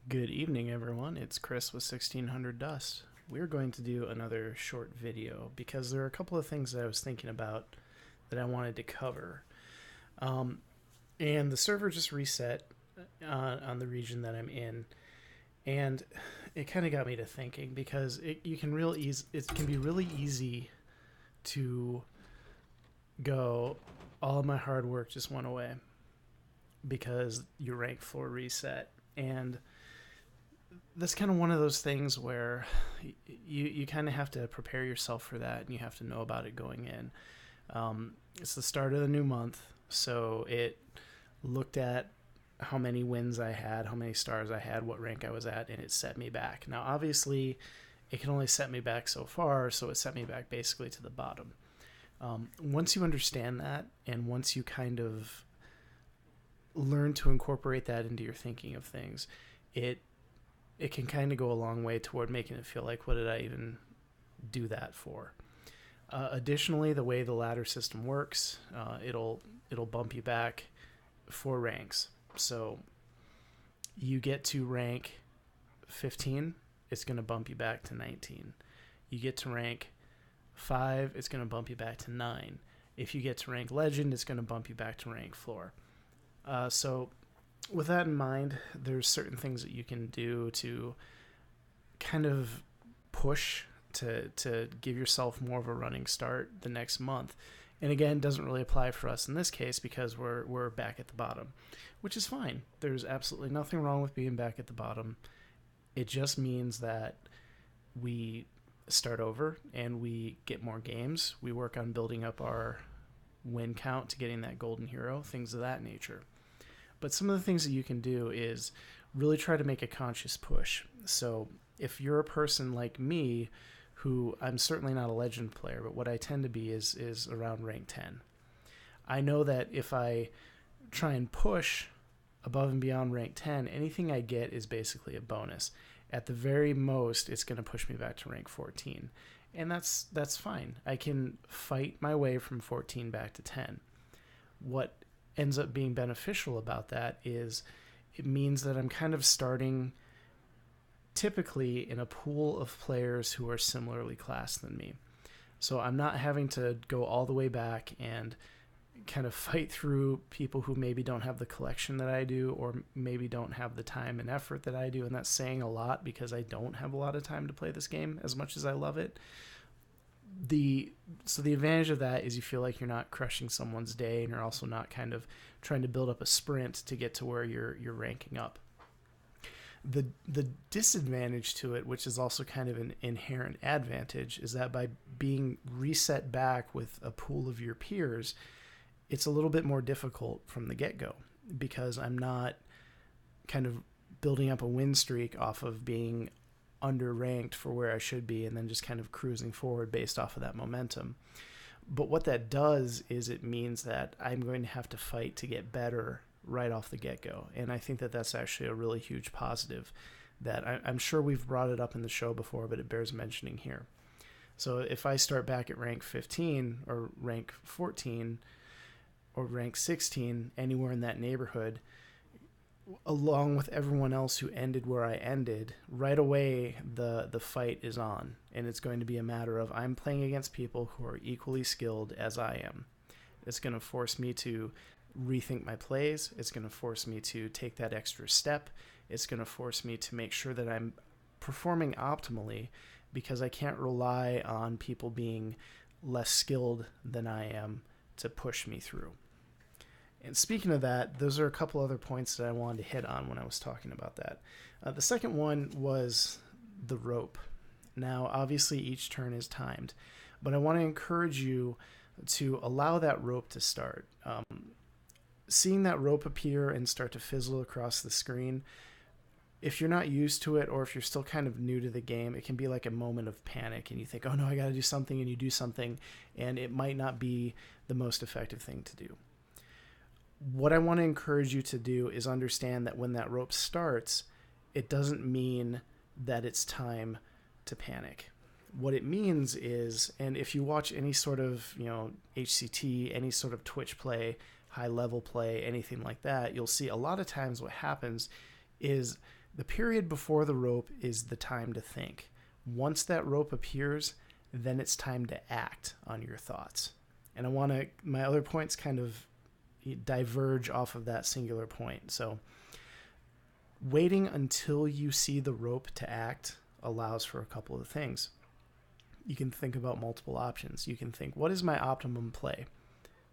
Good evening, everyone. It's Chris with 1600 Dust. We're going to do another short video because there are a couple of things that I was thinking about that I wanted to cover. Um, and the server just reset on the region that I'm in, and it kind of got me to thinking because it can be really easy to go, all of my hard work just went away because your rank floor reset. And that's kind of one of those things where you kind of have to prepare yourself for that, and you have to know about it going in. It's the start of the new month, so it looked at how many wins I had, how many stars I had, what rank I was at, and it set me back. Now, obviously, it can only set me back so far, so it set me back basically to the bottom. Once you understand that, and once you kind of learn to incorporate that into your thinking of things, it can kind of go a long way toward making it feel like, what did I even do that for? Additionally, the way the ladder system works, it'll bump you back 4 ranks. So you get to rank 15, it's going to bump you back to 19. You get to rank 5, it's going to bump you back to 9. If you get to rank legend, it's going to bump you back to rank floor. So with that in mind, there's certain things that you can do to kind of push to give yourself more of a running start the next month. And again, doesn't really apply for us in this case because we're back at the bottom, which is fine. There's absolutely nothing wrong with being back at the bottom. It just means that we start over and we get more games. We work on building up our win count to getting that golden hero, things of that nature. But some of the things that you can do is really try to make a conscious push. So if you're a person like me, who I'm certainly not a legend player, but what I tend to be is around rank 10. I know that if I try and push above and beyond rank 10, anything I get is basically a bonus. At the very most, it's going to push me back to rank 14. And that's fine. I can fight my way from 14 back to 10. What ends up being beneficial about that is it means that I'm kind of starting typically in a pool of players who are similarly classed than me. So I'm not having to go all the way back and kind of fight through people who maybe don't have the collection that I do, or maybe don't have the time and effort that I do. And that's saying a lot because I don't have a lot of time to play this game as much as I love it. So the advantage of that is you feel like you're not crushing someone's day, and you're also not kind of trying to build up a sprint to get to where you're ranking up. The disadvantage to it, which is also kind of an inherent advantage, is that by being reset back with a pool of your peers, it's a little bit more difficult from the get-go because I'm not kind of building up a win streak off of being underranked for where I should be and then just kind of cruising forward based off of that momentum. But what that does is it means that I'm going to have to fight to get better right off the get-go. And I think that that's actually a really huge positive that I'm sure we've brought it up in the show before, but it bears mentioning here. So if I start back at rank 15 or rank 14 or rank 16, anywhere in that neighborhood, along with everyone else who ended where I ended, right away the fight is on. And it's going to be a matter of I'm playing against people who are equally skilled as I am. It's going to force me to rethink my plays. It's going to force me to take that extra step. It's going to force me to make sure that I'm performing optimally because I can't rely on people being less skilled than I am to push me through. And speaking of that, those are a couple other points that I wanted to hit on when I was talking about that. The second one was the rope. Now, obviously, each turn is timed, but I want to encourage you to allow that rope to start. Seeing that rope appear and start to fizzle across the screen, if you're not used to it or if you're still kind of new to the game, it can be like a moment of panic and you think, oh no, I got to do something, and you do something, and it might not be the most effective thing to do. What I want to encourage you to do is understand that when that rope starts, it doesn't mean that it's time to panic. What it means is, and if you watch any sort of, HCT, any sort of Twitch play, high level play, anything like that, you'll see a lot of times what happens is The period before the rope is the time to think. Once that rope appears, then it's time to act on your thoughts. And my other points kind of diverge off of that singular point. So waiting until you see the rope to act allows for a couple of things. You can think about multiple options. You can think, what is my optimum play?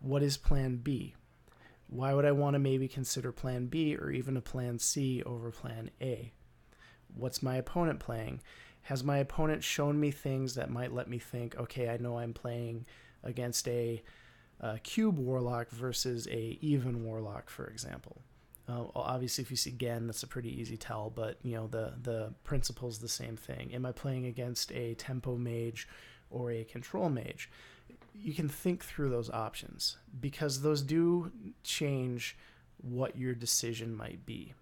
What is plan B? Why would I want to maybe consider plan B or even a plan C over plan A? What's my opponent playing? Has my opponent shown me things that might let me think, okay, I know I'm playing against a cube warlock versus a even warlock, for example. Obviously, if you see Gen, that's a pretty easy tell, but the principle's the same thing. Am I playing against a tempo mage or a control mage? You can think through those options because those do change what your decision might be.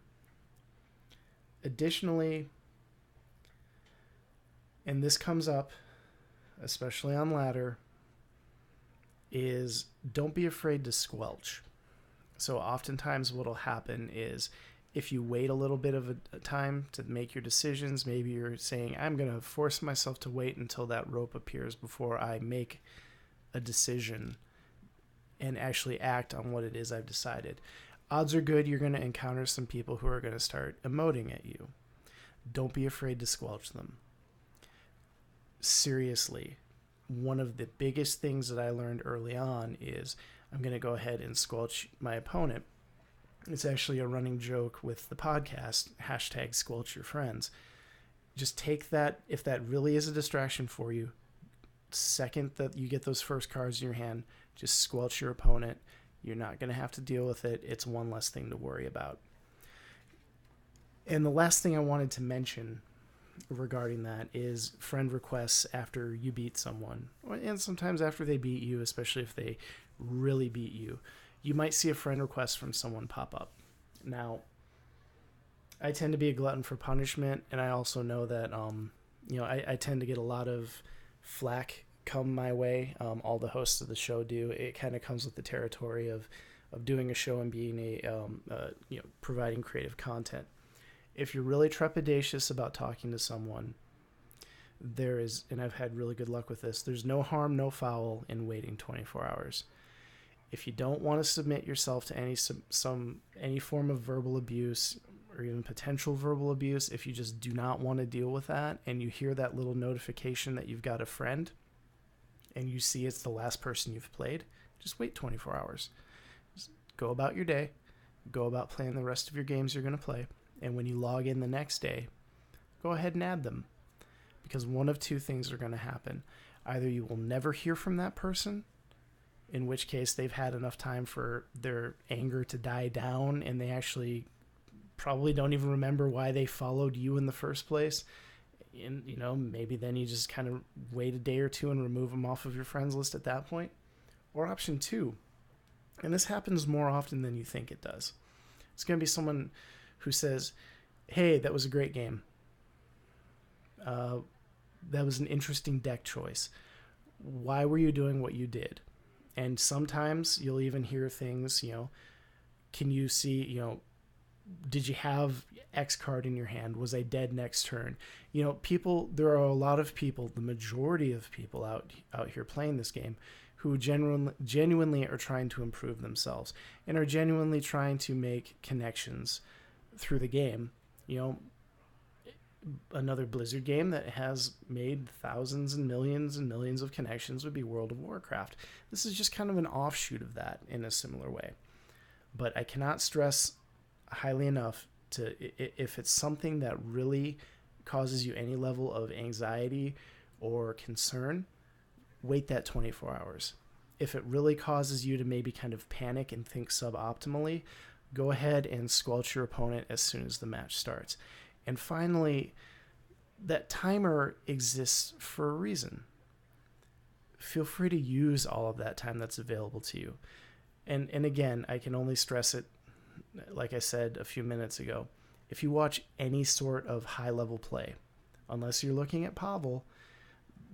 Additionally, and this comes up, especially on ladder, is don't be afraid to squelch. So oftentimes what'll happen is if you wait a little bit of a time to make your decisions, maybe you're saying, I'm going to force myself to wait until that rope appears before I make a decision and actually act on what it is I've decided. Odds are good you're going to encounter some people who are going to start emoting at you. Don't be afraid to squelch them. Seriously, one of the biggest things that I learned early on is I'm going to go ahead and squelch my opponent. It's actually a running joke with the podcast, hashtag squelch your friends. Just take that, if that really is a distraction for you, second that you get those first cards in your hand, just squelch your opponent. You're not going to have to deal with it. It's one less thing to worry about. And the last thing I wanted to mention regarding that is friend requests after you beat someone, and sometimes after they beat you, especially if they really beat you. You might see a friend request from someone pop up. Now, I tend to be a glutton for punishment, and I also know that I tend to get a lot of flack come my way. All the hosts of the show do. It kind of comes with the territory of doing a show and being providing creative content. If you're really trepidatious about talking to someone, there is, and I've had really good luck with this, there's no harm, no foul in waiting 24 hours. If you don't want to submit yourself to any form of verbal abuse or even potential verbal abuse, if you just do not want to deal with that and you hear that little notification that you've got a friend and you see it's the last person you've played, just wait 24 hours. Just go about your day, go about playing the rest of your games you're going to play, and when you log in the next day, go ahead and add them. Because one of two things are going to happen. Either you will never hear from that person, in which case they've had enough time for their anger to die down and they actually probably don't even remember why they followed you in the first place. And, maybe then you just kind of wait a day or two and remove them off of your friends list at that point. Or option two, and this happens more often than you think it does. It's going to be someone who says, hey, that was a great game. That was an interesting deck choice. Why were you doing what you did? And sometimes you'll even hear things, can you see, did you have X card in your hand? Was I dead next turn? There are a lot of people, the majority of people out here playing this game who genuinely are trying to improve themselves and are genuinely trying to make connections through the game. Another Blizzard game that has made thousands and millions of connections would be World of Warcraft. This is just kind of an offshoot of that in a similar way. But I cannot stress highly enough if it's something that really causes you any level of anxiety or concern, wait that 24 hours. If it really causes you to maybe kind of panic and think suboptimally, go ahead and squelch your opponent as soon as the match starts. And finally, that timer exists for a reason. Feel free to use all of that time that's available to you. And again, I can only stress it, like I said a few minutes ago, if you watch any sort of high-level play, unless you're looking at Pavel,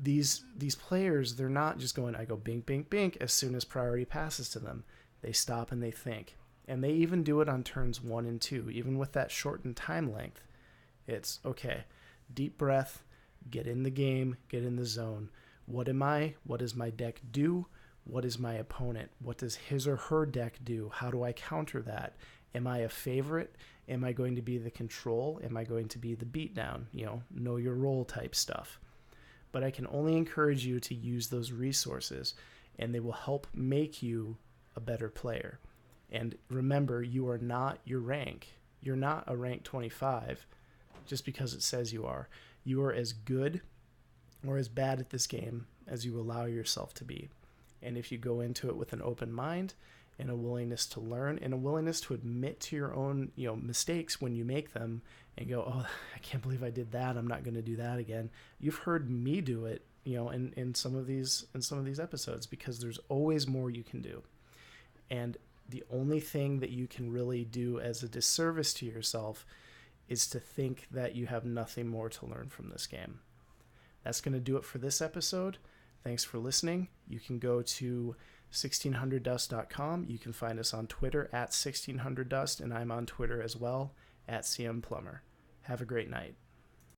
these players, they're not just going, I go bink, bink, bink as soon as priority passes to them. They stop and they think. And they even do it on turns 1 and 2, even with that shortened time length. It's okay, deep breath, get in the game, get in the zone. What am I? What does my deck do? What is my opponent? What does his or her deck do? How do I counter that? Am I a favorite? Am I going to be the control? Am I going to be the beatdown? Know your role type stuff. But I can only encourage you to use those resources, and they will help make you a better player. And remember, you are not your rank. You're not a rank 25 just because it says you are. You are as good or as bad at this game as you allow yourself to be. And if you go into it with an open mind and a willingness to learn and a willingness to admit to your own, mistakes when you make them and go, oh, I can't believe I did that. I'm not going to do that again. You've heard me do it, in some of these episodes, because there's always more you can do. And the only thing that you can really do as a disservice to yourself is to think that you have nothing more to learn from this game. That's going to do it for this episode. Thanks for listening. You can go to 1600dust.com. You can find us on Twitter at 1600dust, and I'm on Twitter as well at CM Plummer. Have a great night.